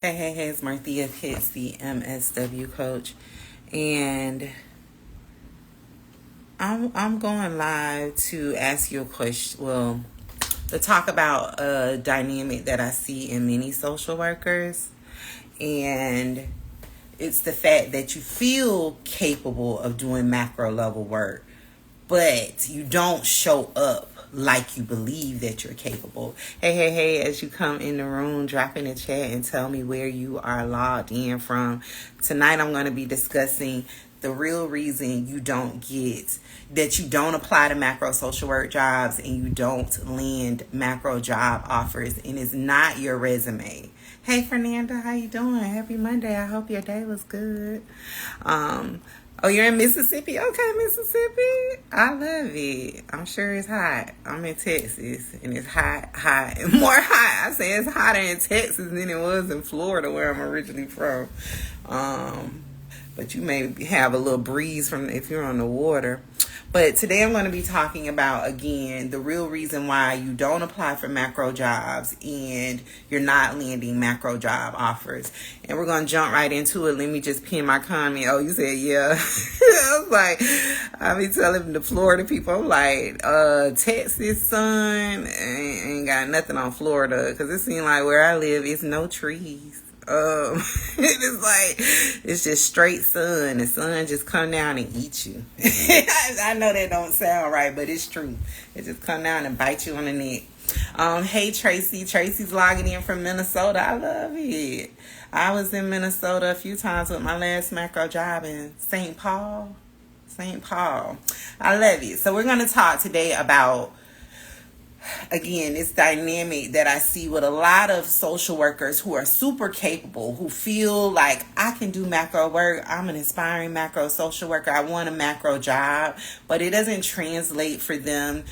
Hey, it's Marthea Pitts, the MSW coach, and I'm going live to ask you a question. Well, to talk about a dynamic that I see in many social workers, and it's the fact that you feel capable of doing macro level work, but you don't show up like you believe that you're capable. Hey, as you come in the room, drop in the chat and tell me where you are logged in from. Tonight I'm going to be discussing the real reason you don't apply to macro social work jobs and you don't land macro job offers, and it's not your resume. Hey Fernanda, how you doing? Happy Monday. I hope your day was good. Oh, you're in Mississippi? Okay, Mississippi. I love it. I'm sure it's hot. I'm in Texas, and it's hot, and more hot. I say it's hotter in Texas than it was in Florida, where I'm originally from. But you may have a little breeze from if you're on the water. But today I'm going to be talking about, again, the real reason why you don't apply for macro jobs and you're not landing macro job offers. And we're going to jump right into it. Let me just pin my comment. Oh, you said, yeah. I was like, I be telling the Florida people, I'm like, Texas sun ain't got nothing on Florida. Because it seems like where I live, it's no trees. It's like it's just straight sun. The sun just come down and eat you. I know that don't sound right, but it's true. It just come down and bite you on the neck. Hey Tracy. Tracy's logging in from Minnesota. I love it. I was in Minnesota a few times with my last macro job in St. Paul. I love it. So we're going to talk today about, again, this dynamic that I see with a lot of social workers who are super capable, who feel like I can do macro work. I'm an aspiring macro social worker. I want a macro job, but it doesn't translate for them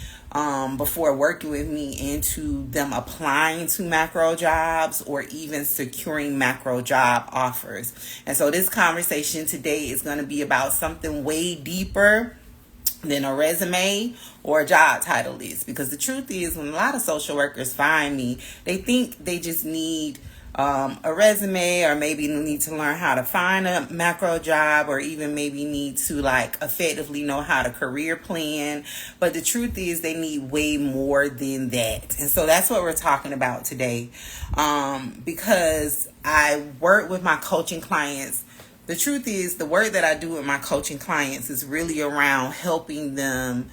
before working with me into them applying to macro jobs or even securing macro job offers. And so this conversation today is going to be about something way deeper than a resume or a job title list. Because the truth is, when a lot of social workers find me, they think they just need a resume, or maybe need to learn how to find a macro job, or even maybe need to effectively know how to career plan. But the truth is, they need way more than that. And so that's what we're talking about today. Because I work with my coaching clients. The truth is, the work that I do with my coaching clients is really around helping them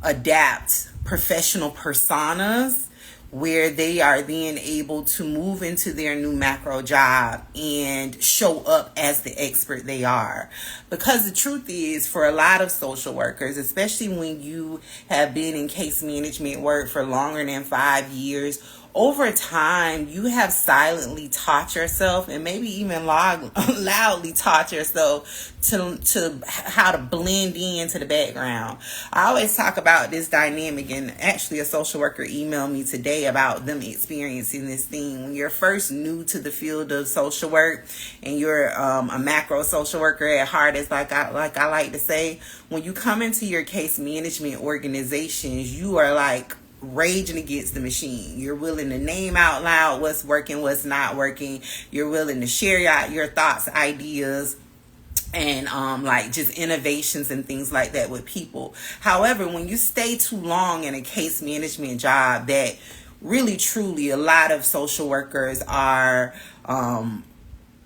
adapt professional personas where they are then able to move into their new macro job and show up as the expert they are. Because the truth is, for a lot of social workers, especially when you have been in case management work for longer than 5 years, over time, you have silently taught yourself, and maybe even loudly taught yourself to how to blend into the background. I always talk about this dynamic, and actually a social worker emailed me today about them experiencing this thing. When you're first new to the field of social work and you're a macro social worker at heart, as I like to say, when you come into your case management organizations, you are like raging against the machine. You're willing to name out loud what's working, what's not working. You're willing to share your thoughts, ideas, and just innovations and things like that with people. However, when you stay too long in a case management job that really truly a lot of social workers are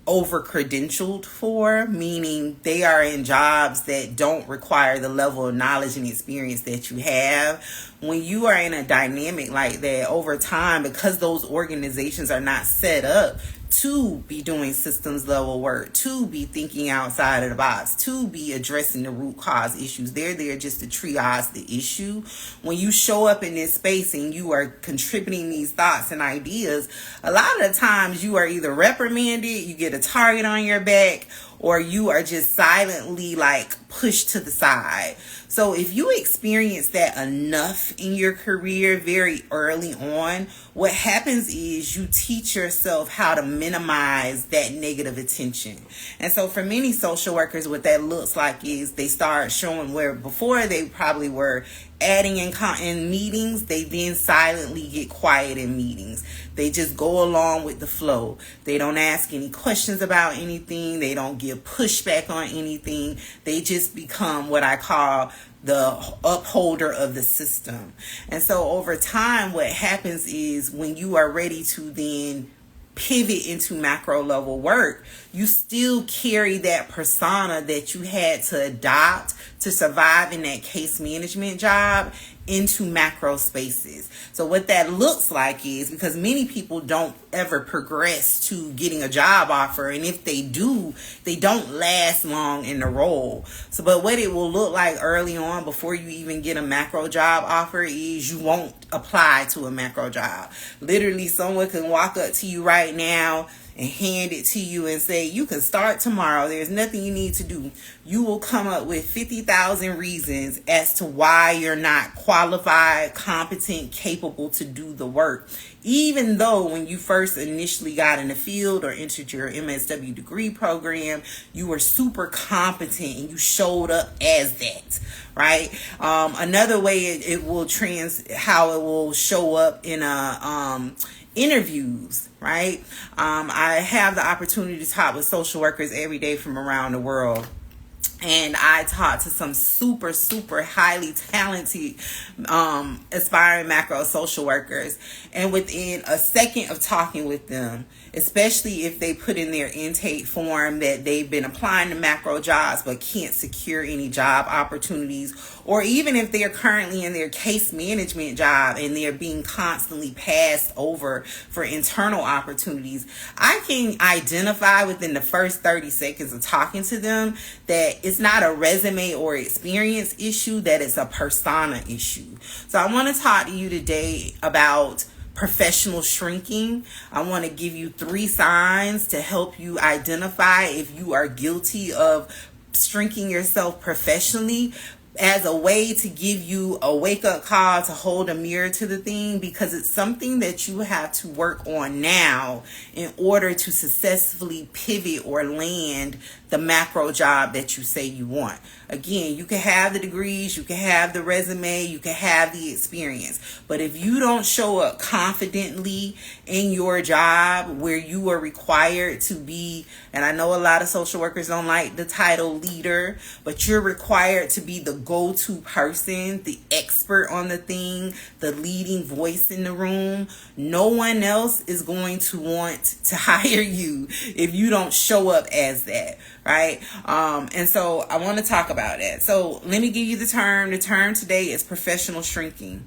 over credentialed for, meaning they are in jobs that don't require the level of knowledge and experience that you have. When you are in a dynamic like that, over time, because those organizations are not set up to be doing systems level work, to be thinking outside of the box, to be addressing the root cause issues. They're there just to triage the issue. When you show up in this space and you are contributing these thoughts and ideas, a lot of the times you are either reprimanded, you get a target on your back, or you are just silently pushed to the side. So if you experience that enough in your career very early on, what happens is you teach yourself how to minimize that negative attention. And so for many social workers, what that looks like is they start showing where before they probably were adding in meetings, they then silently get quiet in meetings. They just go along with the flow. They don't ask any questions about anything. They don't give pushback on anything. They just become what I call the upholder of the system. And so over time, what happens is when you are ready to then pivot into macro level work, you still carry that persona that you had to adopt to survive in that case management job into macro spaces. So what that looks like is, because many people don't ever progress to getting a job offer, and if they do, they don't last long in the role. So but what it will look like early on before you even get a macro job offer is you won't apply to a macro job. Literally, someone can walk up to you right now and hand it to you and say, you can start tomorrow. There's nothing you need to do. You will come up with 50,000 reasons as to why you're not qualified, competent, capable to do the work. Even though when you first initially got in the field or entered your MSW degree program, you were super competent and you showed up as that, right? Another way it will how it will show up in interviews, right? I have the opportunity to talk with social workers every day from around the world. And I talk to some super, super highly talented aspiring macro social workers. And within a second of talking with them, especially if they put in their intake form that they've been applying to macro jobs but can't secure any job opportunities, or even if they're currently in their case management job and they're being constantly passed over for internal opportunities, I can identify within the first 30 seconds of talking to them that it's not a resume or experience issue, that it's a persona issue. So I want to talk to you today about professional shrinking. I want to give you 3 signs to help you identify if you are guilty of shrinking yourself professionally, as a way to give you a wake-up call to hold a mirror to the thing, because it's something that you have to work on now in order to successfully pivot or land the macro job that you say you want. Again, you can have the degrees, you can have the resume, you can have the experience, but if you don't show up confidently in your job where you are required to be, and I know a lot of social workers don't like the title leader, but you're required to be the go-to person, the expert on the thing, the leading voice in the room. No one else is going to want to hire you if you don't show up as that, right? And so I want to talk about that. So let me give you the term. The term today is professional shrinking.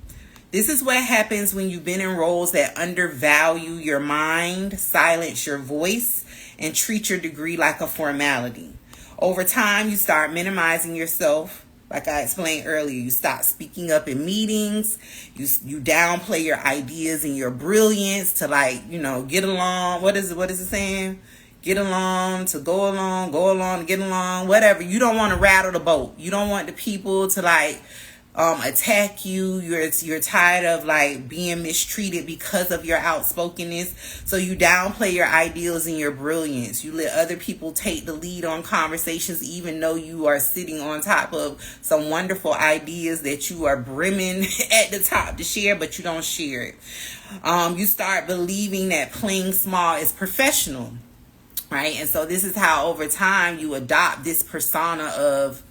This is what happens when you've been in roles that undervalue your mind, silence your voice, and treat your degree like a formality. Over time, you start minimizing yourself. Like I explained earlier, you stop speaking up in meetings. You downplay your ideas and your brilliance to get along. What is it saying? Get along, to go along, to get along, whatever. You don't want to rattle the boat. You don't want the people to attack you. You're tired of being mistreated because of your outspokenness. So you downplay your ideals and your brilliance. You let other people take the lead on conversations, even though you are sitting on top of some wonderful ideas that you are brimming at the top to share, but you don't share it. You start believing that playing small is professional, right? And so this is how over time you adopt this persona of,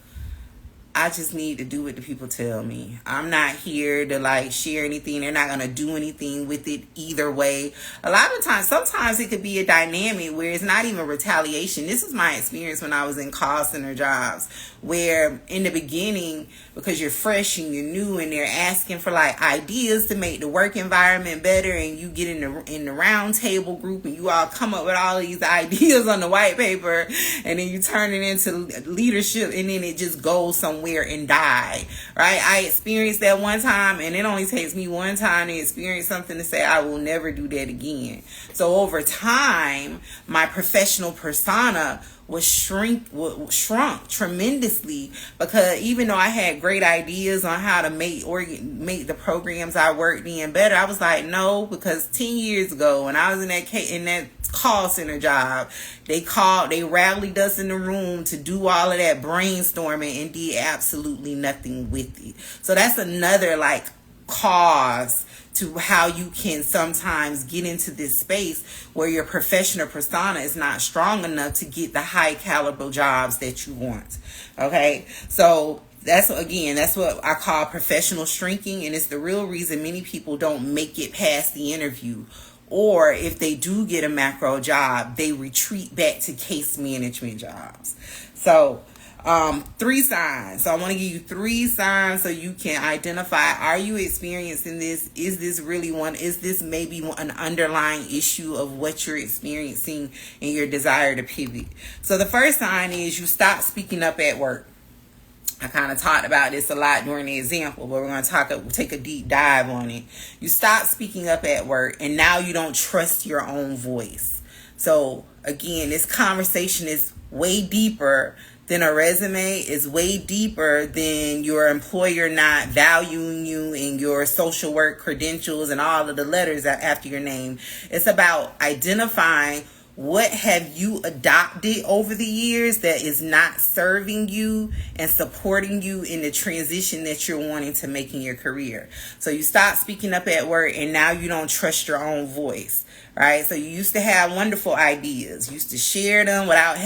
I just need to do what the people tell me. I'm not here to share anything. They're not going to do anything with it either way. A lot of times, sometimes it could be a dynamic where it's not even retaliation. This is my experience when I was in call center jobs, where in the beginning, because you're fresh and you're new and they're asking for ideas to make the work environment better, and you get in the round table group and you all come up with all these ideas on the white paper, and then you turn it into leadership, and then it just goes somewhere and die, right? I experienced that one time, and it only takes me one time to experience something to say I will never do that again. So over time, my professional persona was shrunk tremendously, because even though I had great ideas on how to make the programs I worked in better, I was like, no, because 10 years ago when I was in that call center job. They rallied us in the room to do all of that brainstorming and did absolutely nothing with it. So that's another like cause to how you can sometimes get into this space where your professional persona is not strong enough to get the high caliber jobs that you want. Okay, so that's what I call professional shrinking, and it's the real reason many people don't make it past the interview, or if they do get a macro job, they retreat back to case management jobs. So 3 signs. So I want to give you 3 signs so you can identify, are you experiencing this? Is this really one? Is this maybe an underlying issue of what you're experiencing and your desire to pivot? So the first sign is you stop speaking up at work. I kind of talked about this a lot during the example, but we're going to take a deep dive on it. You stop speaking up at work, and now you don't trust your own voice. So again, this conversation is way deeper than a resume, is way deeper than your employer not valuing you and your social work credentials and all of the letters after your name. It's about identifying what have you adopted over the years that is not serving you and supporting you in the transition that you're wanting to make in your career. So you stop speaking up at work, and now you don't trust your own voice. Right? So you used to have wonderful ideas. You used to share them without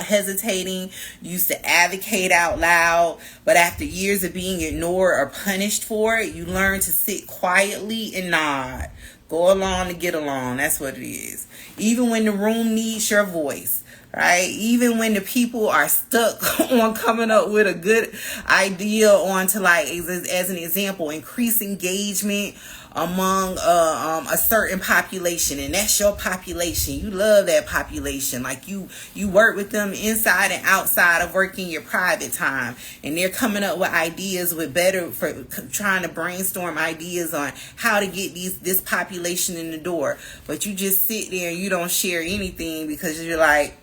hesitating. You used to advocate out loud. But after years of being ignored or punished for it, you learn to sit quietly and nod. Go along to get along. That's what it is. Even when the room needs your voice. Right? Even when the people are stuck on coming up with a good idea on to, like, as an example, increase engagement among a certain population, and that's your population. You love that population. Like you work with them inside and outside of work in your private time, and they're coming up with ideas for trying to brainstorm ideas on how to get this population in the door. But you just sit there and you don't share anything because you're like,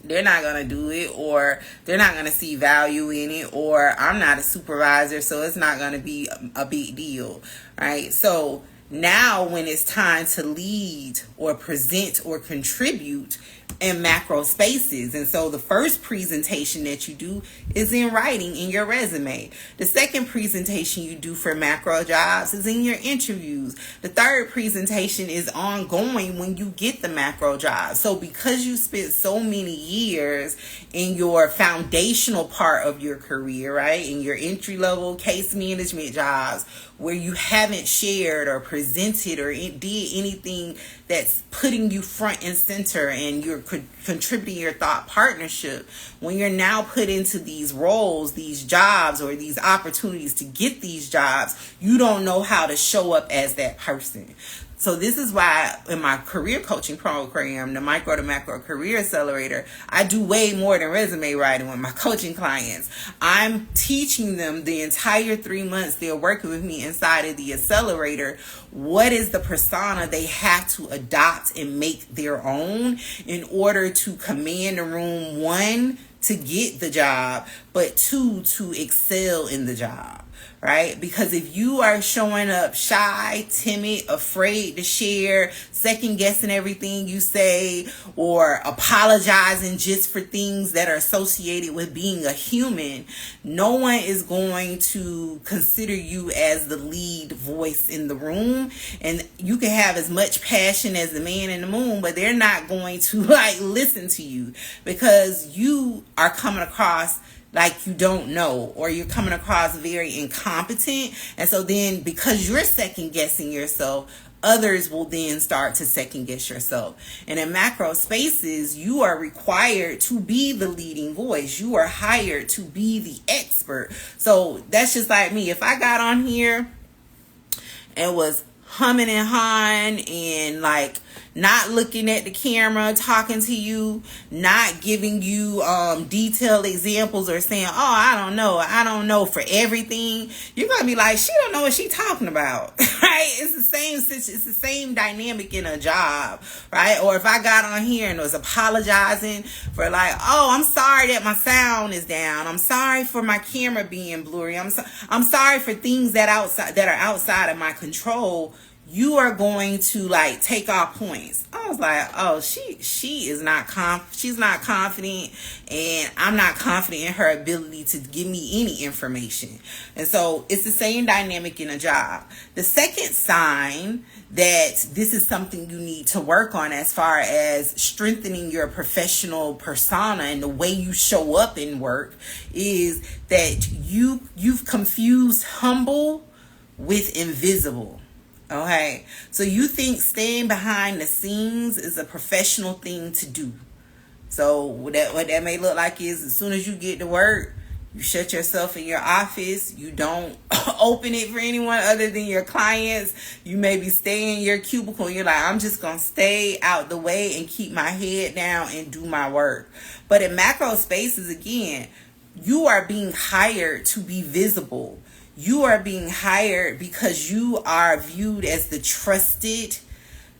they're not going to do it, or they're not going to see value in it, or I'm not a supervisor, so it's not going to be a big deal, right? So now when it's time to lead or present or contribute in macro spaces, and so the first presentation that you do is in writing in your resume. The second presentation you do for macro jobs is in your interviews. The third presentation is ongoing when you get the macro job. So because you spent so many years in your foundational part of your career, right, in your entry level case management jobs, where you haven't shared or presented or did anything that's putting you front and center and you're contributing your thought partnership, when you're now put into these roles, these jobs, or these opportunities to get these jobs, you don't know how to show up as that person. So this is why in my career coaching program, the Micro to Macro Career Accelerator, I do way more than resume writing with my coaching clients. I'm teaching them the entire 3 months they're working with me inside of the accelerator, what is the persona they have to adopt and make their own in order to command the room, 1, to get the job, but 2, to excel in the job. Right? Because if you are showing up shy, timid, afraid to share, second guessing everything you say, or apologizing just for things that are associated with being a human, no one is going to consider you as the lead voice in the room. And you can have as much passion as the man in the moon, but they're not going to listen to you because you are coming across like you don't know, or you're coming across very incompetent. And so then because you're second guessing yourself, others will then start to second guess yourself. And in macro spaces, you are required to be the leading voice. You are hired to be the expert. So that's just like me. If I got on here and was humming and hawing and not looking at the camera, talking to you, not giving you detailed examples or saying, oh, I don't know for everything, you're going to be like, she don't know what she talking about, right? It's the same dynamic in a job, right? Or if I got on here and was apologizing for oh, I'm sorry that my sound is down. I'm sorry for my camera being blurry. I'm sorry for things that are outside of my control. you are going to like take our points. I was like, oh, she is not she's not confident, and I'm not confident in her ability to give me any information. And so it's the same dynamic in a job. The second sign that this is something you need to work on as far as strengthening your professional persona and the way you show up in work is that you've confused humble with invisible. Okay, so you think staying behind the scenes is a professional thing to do. So what that may look like is, as soon as you get to work, you shut yourself in your office. You don't open it for anyone other than your clients. You maybe stay in your cubicle and you're like, I'm just going to stay out the way and keep my head down and do my work. But in macro spaces, again, you are being hired to be visible. You are being hired because you are viewed as the trusted,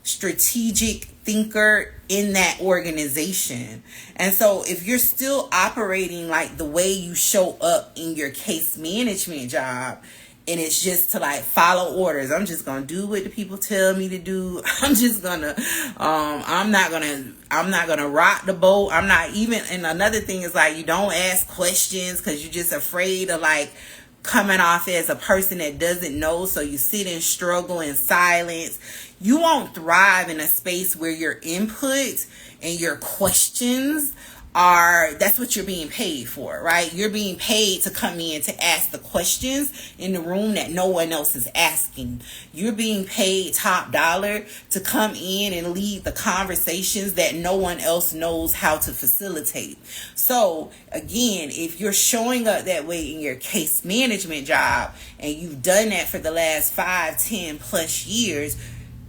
strategic thinker in that organization. And so if you're still operating like the way you show up in your case management job, and it's just to like follow orders, I'm just going to do what the people tell me to do. I'm just going to, I'm not going to rock the boat. I'm not even, and another thing is like, you don't ask questions because you're just afraid of like, coming off as a person that doesn't know, so you sit and struggle in silence. You won't thrive in a space where your input and your questions that's what you're being paid for, right? You're being paid to come in to ask the questions in the room that no one else is asking. You're being paid top dollar to come in and lead the conversations that no one else knows how to facilitate. So again, if you're showing up that way in your case management job and you've done that for the last 5, 10 plus years,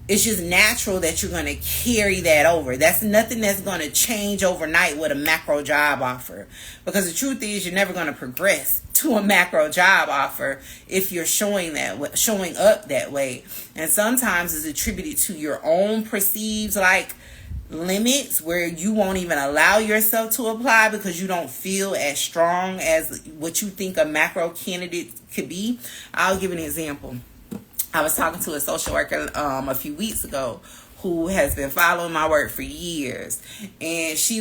it's just natural that you're going to carry that over. That's nothing that's going to change overnight with a macro job offer. Because the truth is, you're never going to progress to a macro job offer if you're showing up that way. And sometimes it's attributed to your own perceived like limits where you won't even allow yourself to apply because you don't feel as strong as what you think a macro candidate could be. I'll give an example. I was talking to a social worker a few weeks ago who has been following my work for years. And this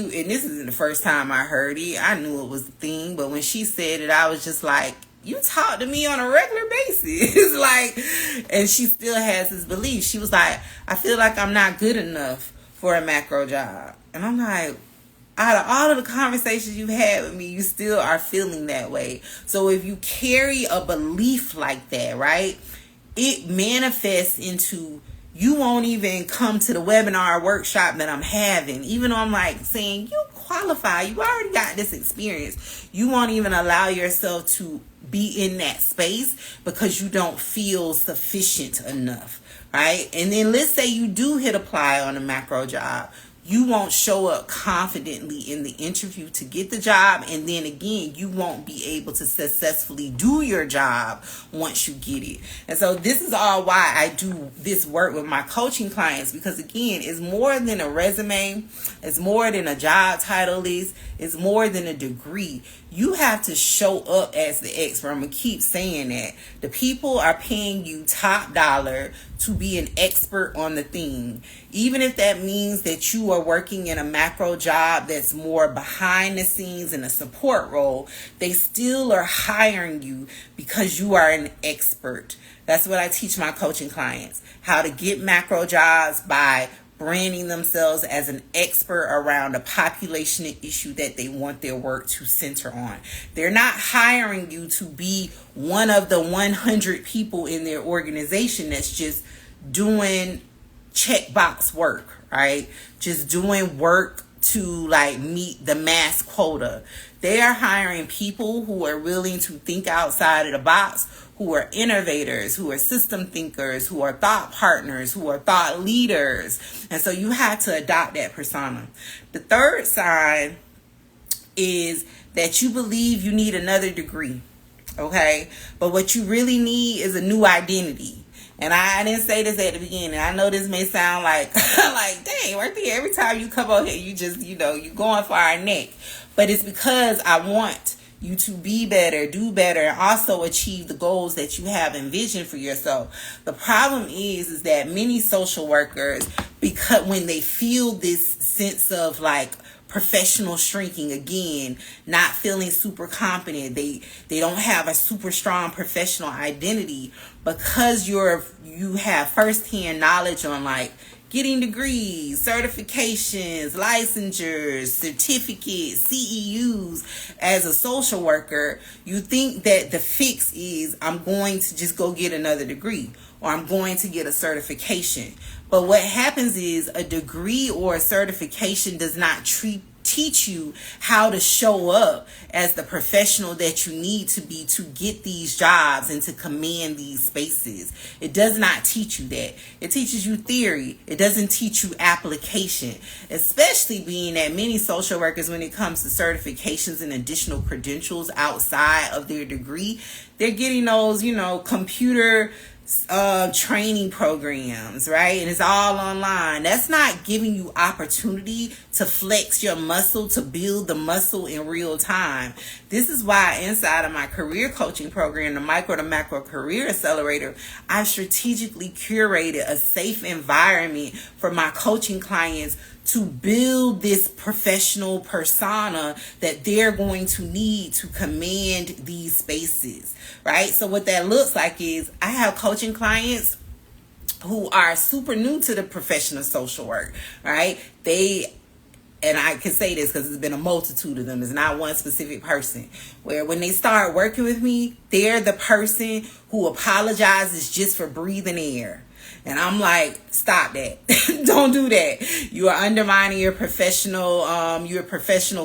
isn't the first time I heard it. I knew it was a thing, but when she said it, I was just like, you talk to me on a regular basis. Like, and she still has this belief. She was like, I feel like I'm not good enough for a macro job. And I'm like, out of all of the conversations you've had with me, you still are feeling that way. So if you carry a belief like that, right, it manifests into you won't even come to the webinar workshop that I'm having. Even though I'm like saying, you qualify, you already got this experience. You won't even allow yourself to be in that space because you don't feel sufficient enough, right? And then let's say you do hit apply on a macro job. You won't show up confidently in the interview to get the job. And then again, you won't be able to successfully do your job once you get it. And so this is all why I do this work with my coaching clients, because again, it's more than a resume. It's more than a job title list. It's more than a degree. You have to show up as the expert. I'm going to keep saying that. The people are paying you top dollar to be an expert on the thing. Even if that means that you are working in a macro job that's more behind the scenes in a support role, they still are hiring you because you are an expert. That's what I teach my coaching clients. How to get macro jobs by branding themselves as an expert around a population issue that they want their work to center on. They're not hiring you to be one of the 100 people in their organization that's just doing checkbox work, right? Just doing work to like meet the mass quota. They are hiring people who are willing to think outside of the box, who are innovators, who are system thinkers, who are thought partners, who are thought leaders. And so you have to adopt that persona. The third sign is that you believe you need another degree, okay? But what you really need is a new identity. And I didn't say this at the beginning. I know this may sound like, like, dang, Worthy, every time you come over here, you just, you going for our neck. But it's because I want you to be better, do better, and also achieve the goals that you have envisioned for yourself. The problem is that many social workers, because when they feel this sense of like professional shrinking, again, not feeling super competent, they don't have a super strong professional identity, because you have firsthand knowledge on like getting degrees, certifications, licensures, certificates, CEUs as a social worker. You think that the fix is, I'm going to just go get another degree, or I'm going to get a certification. But what happens is a degree or a certification does not teach you how to show up as the professional that you need to be to get these jobs and to command these spaces. It does not teach you that. It teaches you theory. It doesn't teach you application, especially being that many social workers, when it comes to certifications and additional credentials outside of their degree, they're getting those, computer training programs, right? And it's all online. That's not giving you opportunity to flex your muscle, to build the muscle in real time. This is why inside of my career coaching program, the Micro to Macro Career Accelerator, I've strategically curated a safe environment for my coaching clients to build this professional persona that they're going to need to command these spaces, right? So what that looks like is, I have coaching clients who are super new to the profession of social work, right? And I can say this because there's been a multitude of them. It's not one specific person. Where when they start working with me, they're the person who apologizes just for breathing air. And I'm like, stop that. Don't do that. You are undermining your professional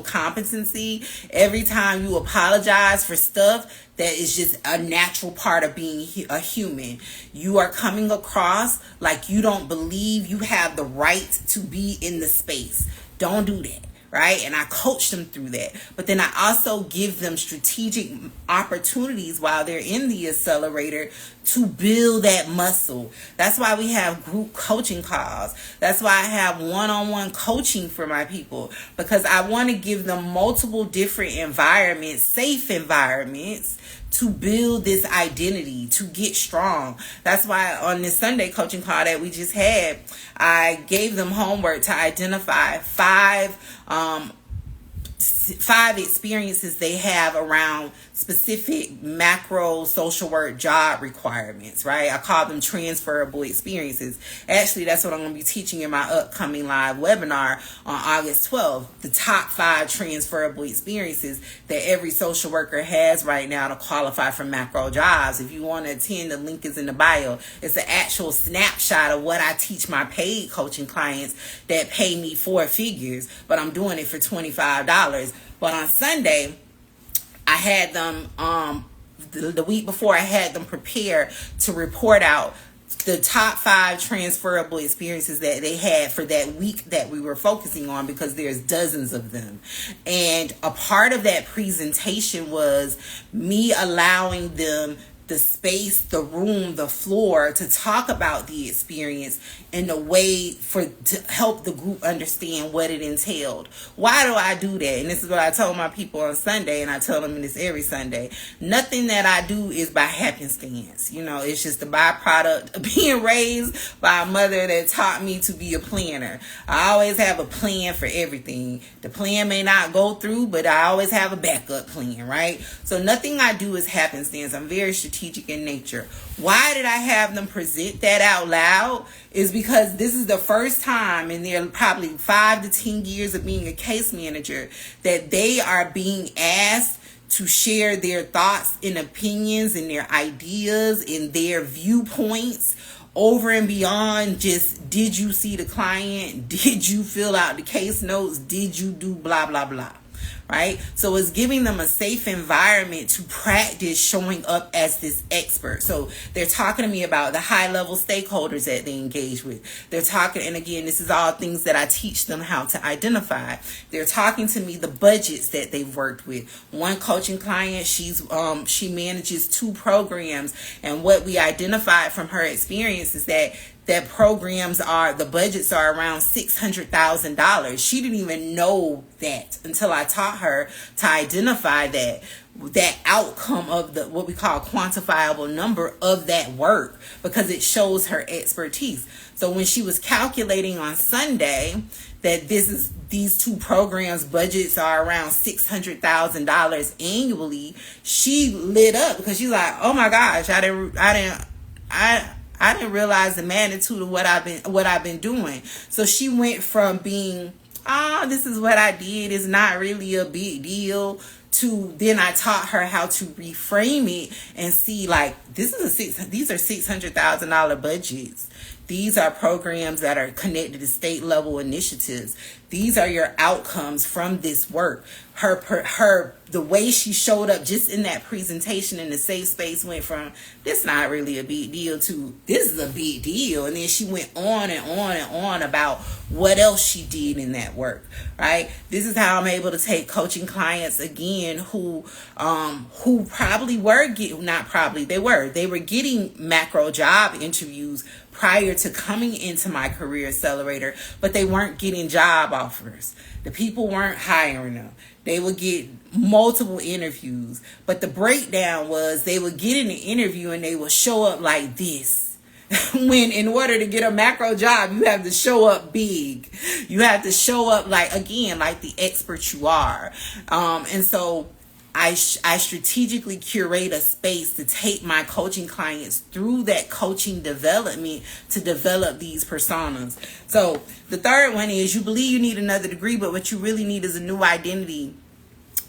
competency. Every time you apologize for stuff that is just a natural part of being a human, you are coming across like you don't believe you have the right to be in the space. Don't do that. Right? And I coach them through that. But then I also give them strategic opportunities while they're in the accelerator to build that muscle. That's why we have group coaching calls. That's why I have one-on-one coaching for my people, because I want to give them multiple different environments, safe environments, to build this identity, to get strong. That's why on this Sunday coaching call that we just had, I gave them homework to identify five experiences they have around specific macro social work job requirements, right? I call them transferable experiences. Actually, that's what I'm going to be teaching in my upcoming live webinar on August 12th. The top 5 transferable experiences that every social worker has right now to qualify for macro jobs. If you want to attend, the link is in the bio. It's an actual snapshot of what I teach my paid coaching clients that pay me 4 figures, but I'm doing it for $25. But on Sunday, I had them, the week before, I had them prepare to report out the top 5 transferable experiences that they had for that week that we were focusing on, because there's dozens of them. And a part of that presentation was me allowing them the space, the room, the floor to talk about the experience in a way to help the group understand what it entailed. Why do I do that? And this is what I told my people on Sunday, and I tell them this every Sunday. Nothing that I do is by happenstance. It's just a byproduct of being raised by a mother that taught me to be a planner. I always have a plan for everything. The plan may not go through, but I always have a backup plan, right? So nothing I do is happenstance. I'm very strategic in nature. Why did I have them present that out loud? Is because this is the first time in their probably 5 to 10 years of being a case manager that they are being asked to share their thoughts and opinions and their ideas and their viewpoints over and beyond just, did you see the client? Did you fill out the case notes? Did you do blah, blah, blah? Right? So it's giving them a safe environment to practice showing up as this expert. So they're talking to me about the high level stakeholders that they engage with. They're talking, and again, this is all things that I teach them how to identify. They're talking to me the budgets that they've worked with. One coaching client, she manages 2 programs, and what we identified from her experience is that that the budgets are around $600,000. She didn't even know that until I taught her to identify that outcome of the what we call quantifiable number of that work, because it shows her expertise. So when she was calculating on Sunday that these two programs budgets are around $600,000 annually, she lit up, because she's like, oh my gosh, I didn't realize the magnitude of what I've been doing. So she went from being, this is what I did, it's not really a big deal, to then I taught her how to reframe it and see, like, these are $600,000 budgets. These are programs that are connected to state level initiatives. These are your outcomes from this work. The way she showed up just in that presentation in the safe space went from, this not really a big deal, to this is a big deal. And then she went on and on and on about what else she did in that work, right? This is how I'm able to take coaching clients again who probably were they were getting macro job interviews prior to coming into my career accelerator, but they weren't getting job offers. The people weren't hiring them. They would get multiple interviews, but the breakdown was they would get in the interview and they would show up like this. When in order to get a macro job, you have to show up big. You have to show up like the expert you are. And so I strategically curate a space to take my coaching clients through that coaching development to develop these personas. So the third one is, you believe you need another degree, but what you really need is a new identity.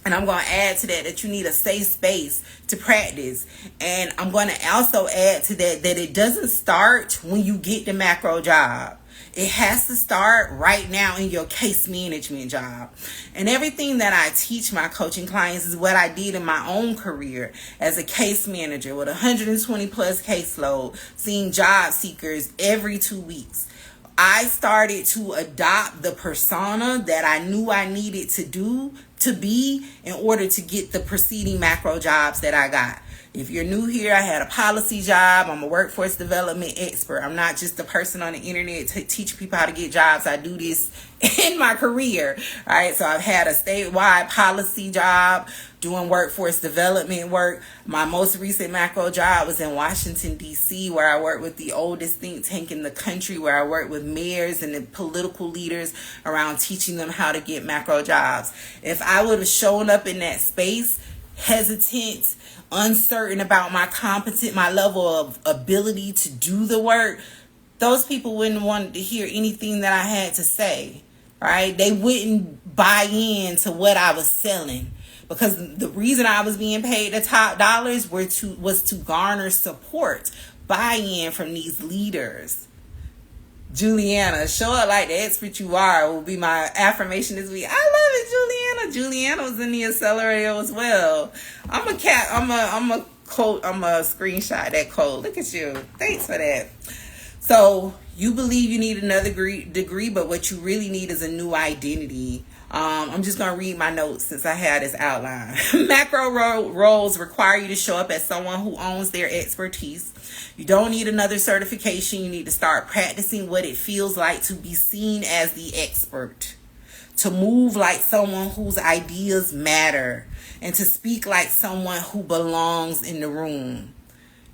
And I'm going to add to that you need a safe space to practice. And I'm going to also add to that it doesn't start when you get the macro job. It has to start right now in your case management job. And everything that I teach my coaching clients is what I did in my own career as a case manager with 120 plus caseload, seeing job seekers every 2 weeks. I started to adopt the persona that I knew I needed to be in order to get the preceding macro jobs that I got. If you're new here, I had a policy job. I'm a workforce development expert. I'm not just a person on the internet to teach people how to get jobs. I do this in my career. All right. So I've had a statewide policy job doing workforce development work. My most recent macro job was in Washington, D.C., where I worked with the oldest think tank in the country, where I worked with mayors and the political leaders around teaching them how to get macro jobs. If I would have shown up in that space hesitant, uncertain about my level of ability to do the work, those people wouldn't want to hear anything that I had to say, right? They wouldn't buy into what I was selling, because the reason I was being paid the top dollars was to garner support, buy-in from these leaders. Juliana, show up like the expert you are will be my affirmation this week. I love it, Juliana. Juliana was in the accelerator as well. I'm a screenshot that code. Look at you. Thanks for that. So you believe you need another degree, but what you really need is a new identity. I'm just going to read my notes since I had this outline. Macro roles require you to show up as someone who owns their expertise. You don't need another certification. You need to start practicing what it feels like to be seen as the expert, to move like someone whose ideas matter, and to speak like someone who belongs in the room.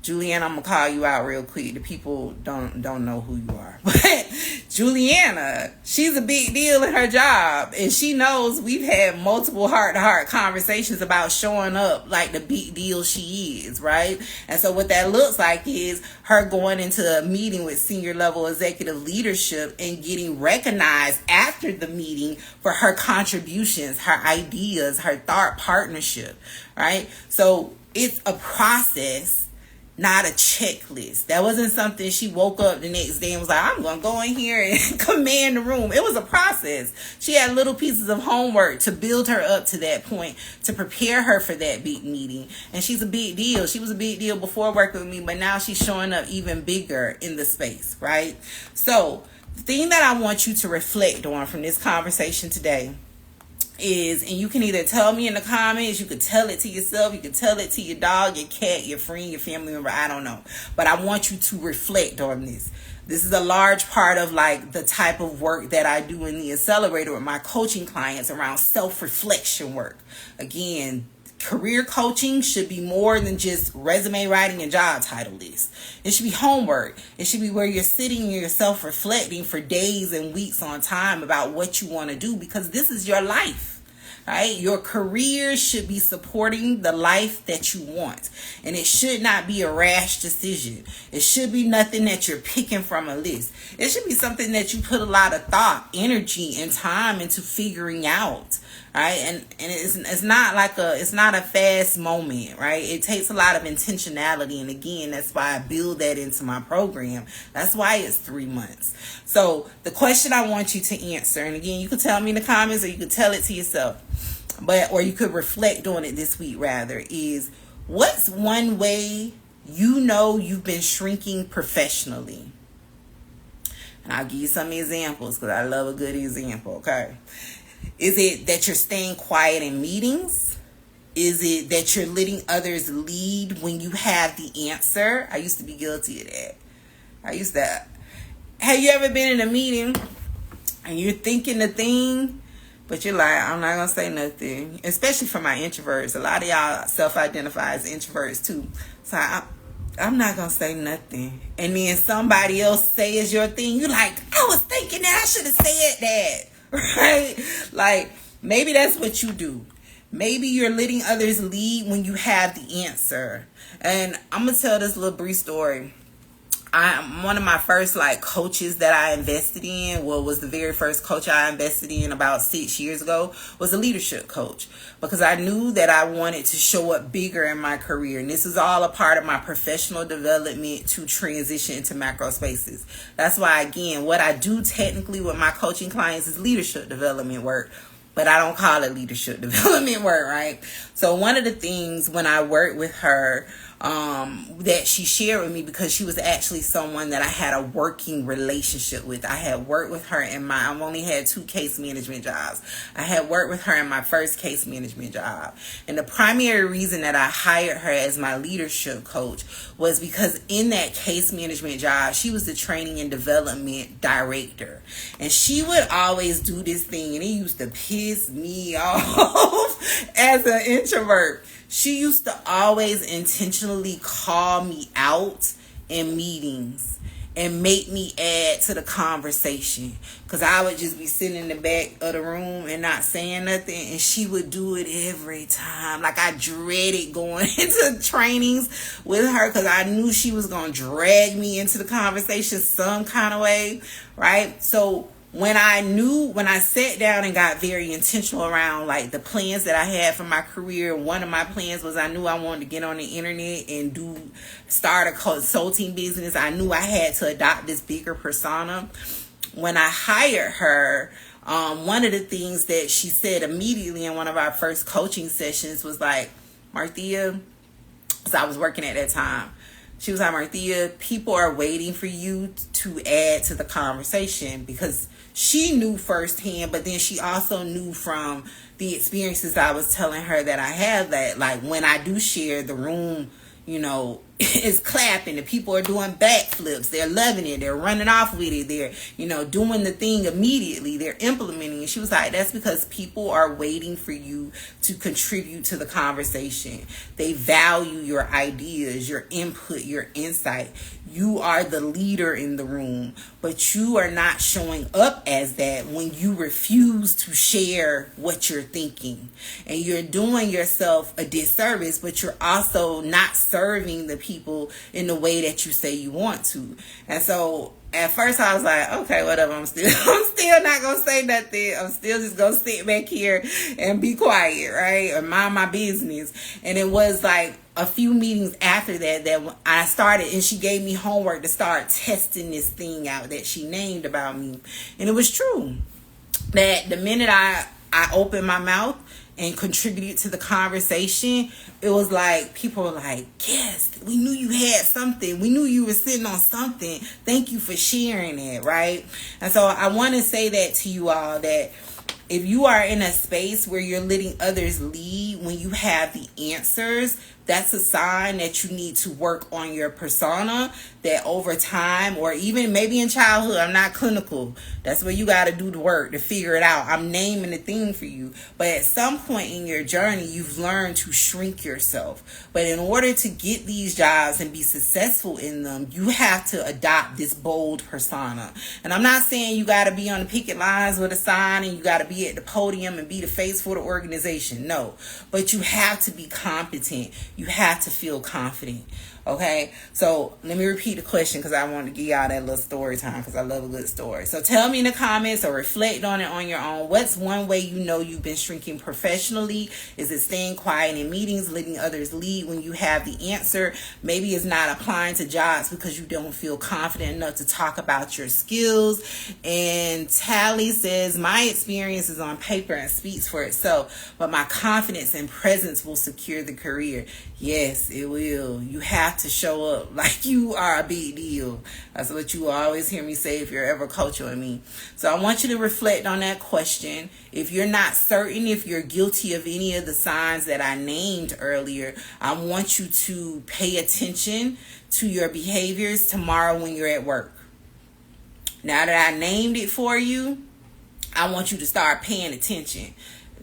Juliana, I'm going to call you out real quick. The people don't know who you are. But Juliana, she's a big deal in her job. And she knows we've had multiple heart-to-heart conversations about showing up like the big deal she is, right? And so what that looks like is her going into a meeting with senior level executive leadership and getting recognized after the meeting for her contributions, her ideas, her thought partnership, right? So it's a process, not a checklist. That wasn't something she woke up the next day and was like, I'm going to go in here and command the room. It was a process. She had little pieces of homework to build her up to that point, to prepare her for that big meeting. And she's a big deal. She was a big deal before working with me, but now she's showing up even bigger in the space, right? So the thing that I want you to reflect on from this conversation today is, and you can either tell me in the comments, you could tell it to yourself, you could tell it to your dog, your cat, your friend, your family member, I don't know. But I want you to reflect on this. This is a large part of like the type of work that I do in the accelerator with my coaching clients around self-reflection work. Again, career coaching should be more than just resume writing and job title lists. It should be homework. It should be where you're sitting and you're self-reflecting for days and weeks on time about what you want to do, because this is your life. Right? Your career should be supporting the life that you want. And it should not be a rash decision. It should be nothing that you're picking from a list. It should be something that you put a lot of thought, energy, and time into figuring out. Right? And it's not like it's not a fast moment, right? It takes a lot of intentionality. And again, that's why I build that into my program. That's why it's 3 months. So the question I want you to answer, and again, you can tell me in the comments or you can tell it to yourself, or you could reflect on it this week rather, is what's one way you know you've been shrinking professionally? And I'll give you some examples because I love a good example, okay? Is it that you're staying quiet in meetings? Is it that you're letting others lead when you have the answer? I used to be guilty of that. Have you ever been in a meeting and you're thinking the thing, but you're like, I'm not going to say nothing? Especially for my introverts. A lot of y'all self-identify as introverts too. So I'm not going to say nothing. And then somebody else says your thing. You're like, I was thinking that I should have said that. Right? Like, maybe that's what you do. Maybe you're letting others lead when you have the answer. And I'm going to tell this little brief story. One of my first coaches that I invested in, was the very first coach I invested in about 6 years ago, was a leadership coach, because I knew that I wanted to show up bigger in my career. And this is all a part of my professional development to transition into macro spaces. That's why, again, what I do technically with my coaching clients is leadership development work, but I don't call it leadership development work, right? So one of the things when I worked with her, that she shared with me, because she was actually someone that I had a working relationship with. I had worked with her I've only had 2 case management jobs. I had worked with her in my first case management job. And the primary reason that I hired her as my leadership coach was because in that case management job, she was the training and development director. And she would always do this thing, and it used to piss me off as an introvert. She used to always intentionally call me out in meetings and make me add to the conversation, because I would just be sitting in the back of the room and not saying nothing, and she would do it every time. Like, I dreaded going into trainings with her because I knew she was going to drag me into the conversation some kind of way, right? So when I sat down and got very intentional around the plans that I had for my career, one of my plans was I knew I wanted to get on the internet and start a consulting business. I knew I had to adopt this bigger persona. When I hired her, one of the things that she said immediately in one of our first coaching sessions was like, Marthea, because I was working at that time. She was like, Marthea, people are waiting for you to add to the conversation, because she knew firsthand, but then she also knew from the experiences I was telling her that I had, that when I do share, the room, is clapping. The people are doing backflips. They're loving it. They're running off with it. They're, doing the thing immediately. They're implementing it. She was like, that's because people are waiting for you to contribute to the conversation. They value your ideas, your input, your insight. You are the leader in the room, but you are not showing up as that when you refuse to share what you're thinking. And you're doing yourself a disservice, but you're also not serving the people in the way that you say you want to. And so at first I was like, okay, whatever, I'm still not gonna say nothing. I'm still just gonna sit back here and be quiet, right? Or mind my business. And it was a few meetings after that I started, and she gave me homework to start testing this thing out that she named about me. And it was true that the minute I opened my mouth and contributed to the conversation, it was people were like, yes, we knew you had something. We knew you were sitting on something. Thank you for sharing it, right? And so I want to say that to you all, that if you are in a space where you're letting others lead when you have the answers, that's a sign that you need to work on your persona. that over time, or even maybe in childhood, I'm not clinical. That's where you got to do the work to figure it out. I'm naming the thing for you. But at some point in your journey, you've learned to shrink yourself. But in order to get these jobs and be successful in them, you have to adopt this bold persona. And I'm not saying you got to be on the picket lines with a sign and you got to be at the podium and be the face for the organization. No. But you have to be competent. You have to feel confident. Okay, so let me repeat the question because I want to give y'all that little story time because I love a good story. So tell me in the comments or reflect on it on your own. What's one way you know you've been shrinking professionally? Is it staying quiet in meetings, letting others lead when you have the answer? Maybe it's not applying to jobs because you don't feel confident enough to talk about your skills. And Tally says, my experience is on paper and speaks for itself, but my confidence and presence will secure the career. Yes, it will. You have to show up like you are a big deal. That's what you always hear me say if you're ever coaching with me. So I want you to reflect on that question. If you're not certain if you're guilty of any of the signs that I named earlier, I want you to pay attention to your behaviors tomorrow when you're at work. Now that I named it for you, I want you to start paying attention.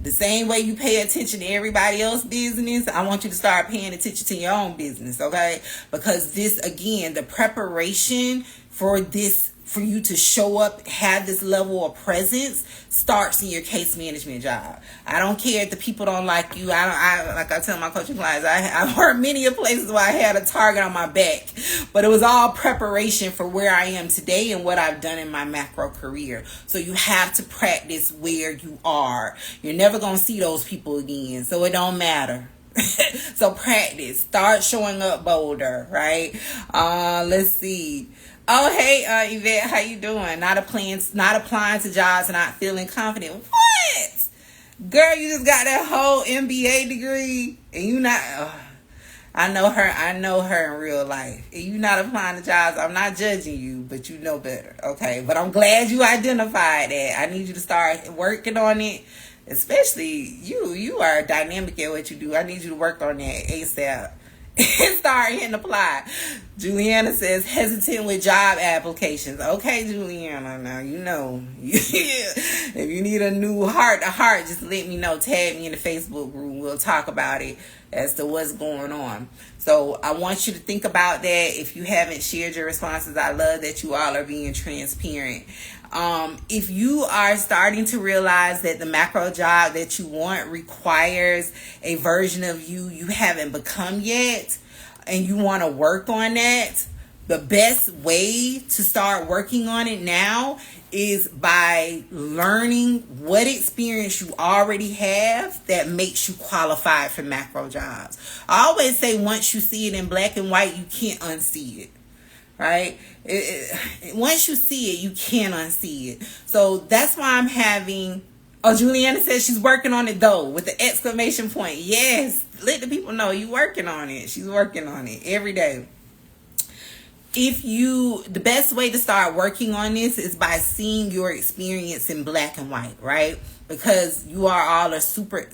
The same way you pay attention to everybody else's business, I want you to start paying attention to your own business, okay? Because this, again, the preparation for this, for you to show up, have this level of presence, starts in your case management job. I don't care if the people don't like you. I like I tell my coaching clients, I've heard many of places where I had a target on my back, but it was all preparation for where I am today and what I've done in my macro career. So you have to practice where you are. You're never going to see those people again, so it don't matter. So practice. Start showing up bolder, right? Let's see. Oh, hey, Yvette, how you doing? Not applying to jobs and not feeling confident. What? Girl, you just got that whole MBA degree and you not... I know her in real life. And you not applying to jobs, I'm not judging you, but you know better, okay? But I'm glad you identified that. I need you to start working on it. Especially you are dynamic at what you do. I need you to work on that ASAP. And start hitting apply. Juliana says hesitant with job applications. Okay, Juliana, now you know. If you need a new heart to heart, just let me know. Tag me in the Facebook group. We'll talk about it as to what's going on. So I want you to think about that. If you haven't shared your responses, I love that you all are being transparent. If you are starting to realize that the macro job that you want requires a version of you haven't become yet, and you want to work on that, the best way to start working on it now is by learning what experience you already have that makes you qualified for macro jobs. I always say once you see it in black and white, you can't unsee it. Right? Once you see it, you can't unsee it. So that's why I'm having... Oh, Juliana says she's working on it though, with the exclamation point. Yes, let the people know you're working on it. She's working on it every day. The best way to start working on this is by seeing your experience in black and white, right? Because you are all a super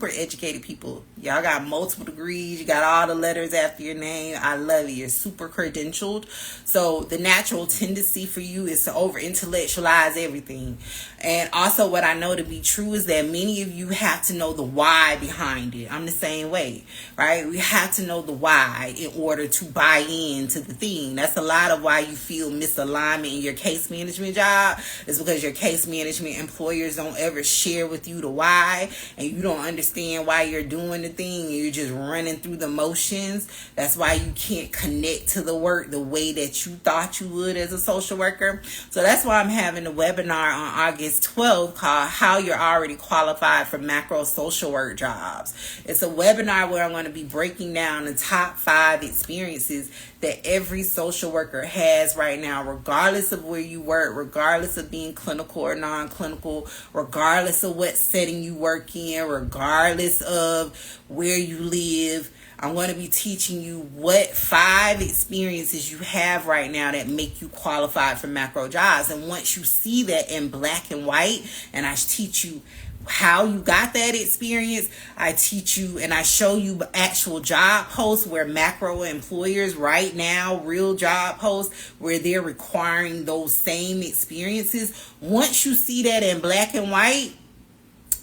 educated people. Y'all got multiple degrees. You got all the letters after your name. I love it. You're super credentialed. So the natural tendency for you is to over intellectualize everything. And also what I know to be true is that many of you have to know the why behind it. I'm the same way, right? We have to know the why in order to buy into the thing. That's a lot of why you feel misalignment in your case management job, is because your case management employers don't ever share with you the why, and you don't understand why you're doing the thing. You're just running through the motions. That's why you can't connect to the work the way that you thought you would as a social worker. So that's why I'm having a webinar on August 12th called How You're Already Qualified for Macro Social Work Jobs. It's a webinar where I'm going to be breaking down the top 5 experiences that every social worker has right now, regardless of where you work, regardless of being clinical or non-clinical, regardless of what setting you work in, regardless of where you live. I'm going to be teaching you what 5 experiences you have right now that make you qualified for macro jobs. And once you see that in black and white, and I teach you how you got that experience. I teach you and I show you actual job posts where macro employers right now, real job posts where they're requiring those same experiences. Once you see that in black and white,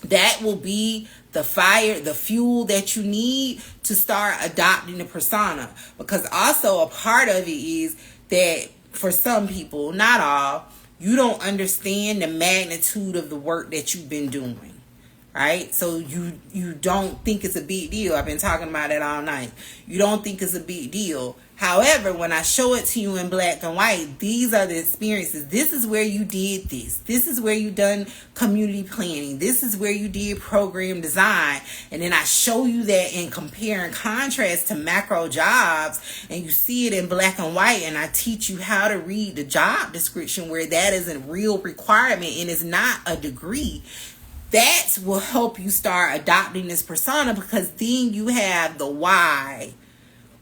that will be the fire, the fuel that you need to start adopting the persona. Because also a part of it is that for some people, not all, you don't understand the magnitude of the work that you've been doing. Right? So you don't think it's a big deal. I've been talking about it all night. You don't think it's a big deal. However, when I show it to you in black and white, these are the experiences. This is where you did this. This is where you done community planning. This is where you did program design. And then I show you that and compare and contrast to macro jobs, and you see it in black and white, and I teach you how to read the job description where that is a real requirement and is not a degree. That will help you start adopting this persona, because then you have the why.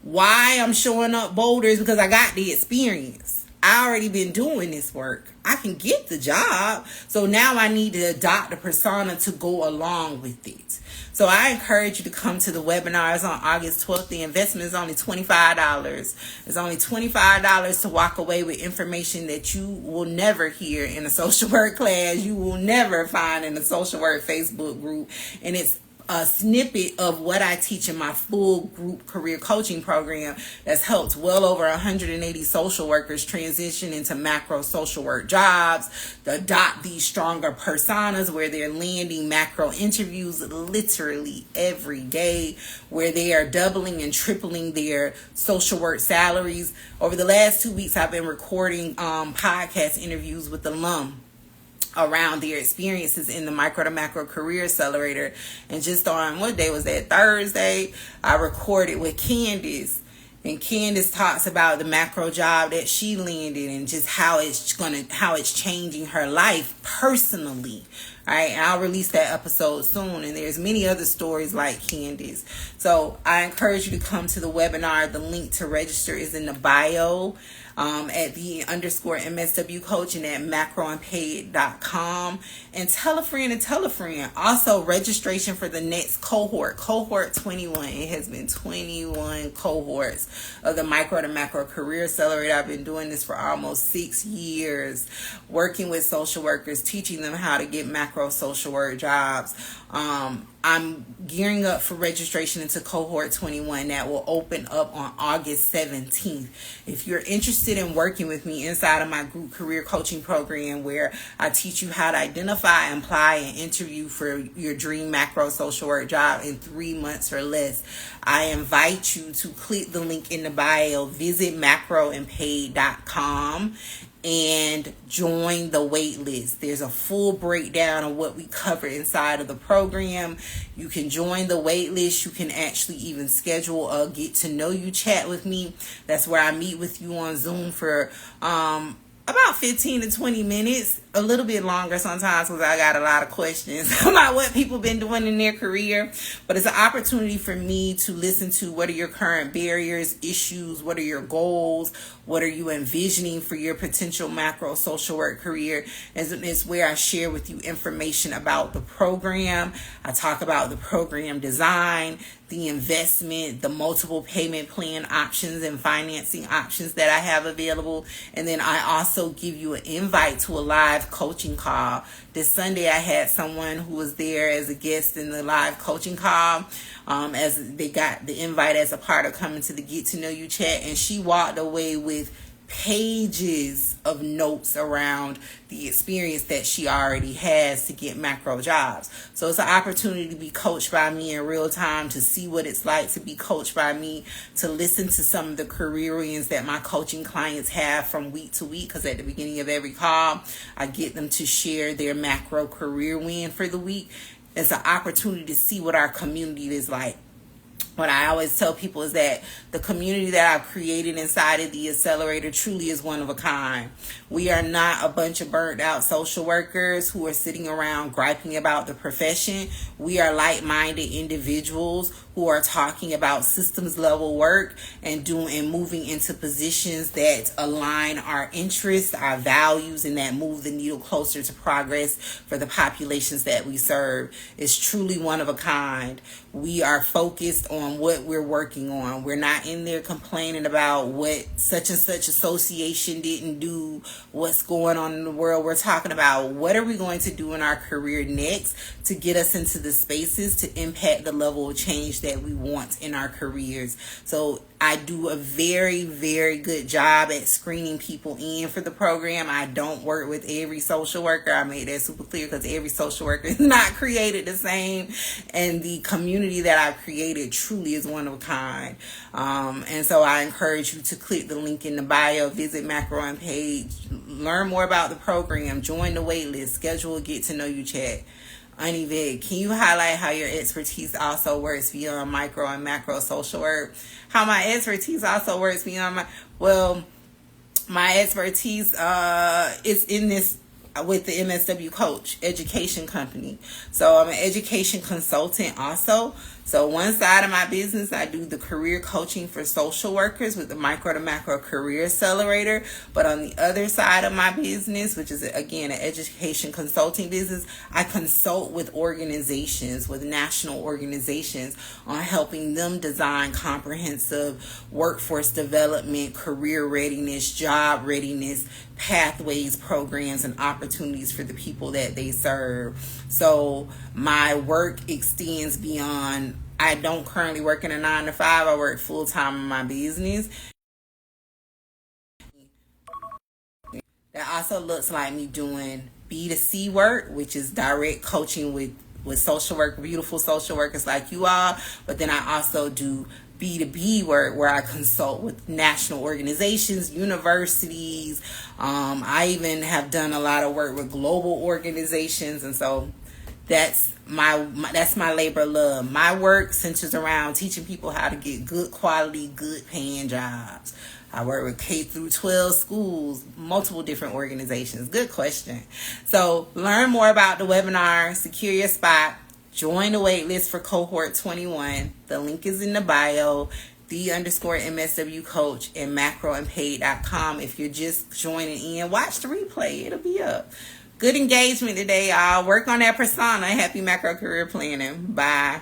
Why I'm showing up bolder is because I got the experience. I already been doing this work. I can get the job. So now I need to adopt a persona to go along with it. So I encourage you to come to the webinars on August 12th. The investment is only $25. It's only $25 to walk away with information that you will never hear in a social work class. You will never find in a social work Facebook group. And it's a snippet of what I teach in my full group career coaching program that's helped well over 180 social workers transition into macro social work jobs, adopt these stronger personas where they're landing macro interviews literally every day, where they are doubling and tripling their social work salaries. Over the last 2 weeks, I've been recording podcast interviews with alum around their experiences in the micro to macro career accelerator. And just on, what day was that? Thursday, I recorded with Candace, and Candace talks about the macro job that she landed and just how it's changing her life personally. Right, and I'll release that episode soon, and there's many other stories like Candace. So I encourage you to come to the webinar. The link to register is in the bio at the _MSW coaching at macroandpaid.com. And tell a friend and tell a friend. Also, registration for the next cohort 21. It has been 21 cohorts of the micro to macro career accelerator. I've been doing this for almost 6 years, working with social workers, teaching them how to get macro social work jobs. I'm gearing up for registration into cohort 21 that will open up on August 17th. If you're interested in working with me inside of my group career coaching program, where I teach you how to identify, apply, and interview for your dream macro social work job in 3 months or less, I invite you to click the link in the bio, visit macroandpaid.com, and join the wait list. There's a full breakdown of what we cover inside of the program. You can join the wait list. You can actually even schedule a get to know you chat with me. That's where I meet with you on Zoom for about 15 to 20 minutes, a little bit longer sometimes, because I got a lot of questions about what people been doing in their career. But it's an opportunity for me to listen to what are your current barriers, issues, what are your goals, what are you envisioning for your potential macro social work career. And it's where I share with you information about the program. I talk about the program design, the investment, the multiple payment plan options and financing options that I have available. And then I also give you an invite to a live coaching call. This Sunday I had someone who was there as a guest in the live coaching call, as they got the invite as a part of coming to the get to know you chat, and she walked away with pages of notes around the experience that she already has to get macro jobs. So it's an opportunity to be coached by me in real time, to see what it's like to be coached by me, to listen to some of the career wins that my coaching clients have from week to week, because at the beginning of every call, I get them to share their macro career win for the week. It's an opportunity to see what our community is like. what I always tell people is that the community that I've created inside of the accelerator truly is one of a kind. We are not a bunch of burnt out social workers who are sitting around griping about the profession. We are like-minded individuals who are talking about systems level work and moving into positions that align our interests, our values, and that move the needle closer to progress for the populations that we serve. It's truly one of a kind. We are focused on what we're working on. We're not in there complaining about what such and such association didn't do, what's going on in the world. We're talking about what are we going to do in our career next to get us into the spaces to impact the level of change that we want in our careers. So I do a very, very good job at screening people in for the program. I don't work with every social worker. I made that super clear because every social worker is not created the same. And the community that I've created truly is one of a kind. And so I encourage you to click the link in the bio, visit Macro and Page, learn more about the program, join the wait list, schedule a get to know you chat. Auntie Vic, can you highlight how your expertise also works beyond micro and macro social work? How my expertise also works beyond my expertise is in this with the MSW Coach Education Company. So I'm an education consultant also. So one side of my business, I do the career coaching for social workers with the Micro to Macro Career Accelerator. But on the other side of my business, which is, again, an education consulting business, I consult with organizations, with national organizations, on helping them design comprehensive workforce development, career readiness, job readiness, pathways, programs, and opportunities for the people that they serve. So my work extends beyond, I don't currently work in a 9 to 5. I work full time in my business. That also looks like me doing B2C work, which is direct coaching with social work, beautiful social workers like you all. But then I also do B2B work where I consult with national organizations, universities. I even have done a lot of work with global organizations. And so that's my labor of love. My work centers around teaching people how to get good quality, good paying jobs. I work with K through 12 schools, multiple different organizations. Good question. So learn more about the webinar, secure your spot, join the wait list for cohort 21. The link is in the bio, _MSW coach and macroandpaid.com. If you're just joining in, watch the replay. It'll be up. Good engagement today, y'all. Work on that persona. Happy macro career planning. Bye.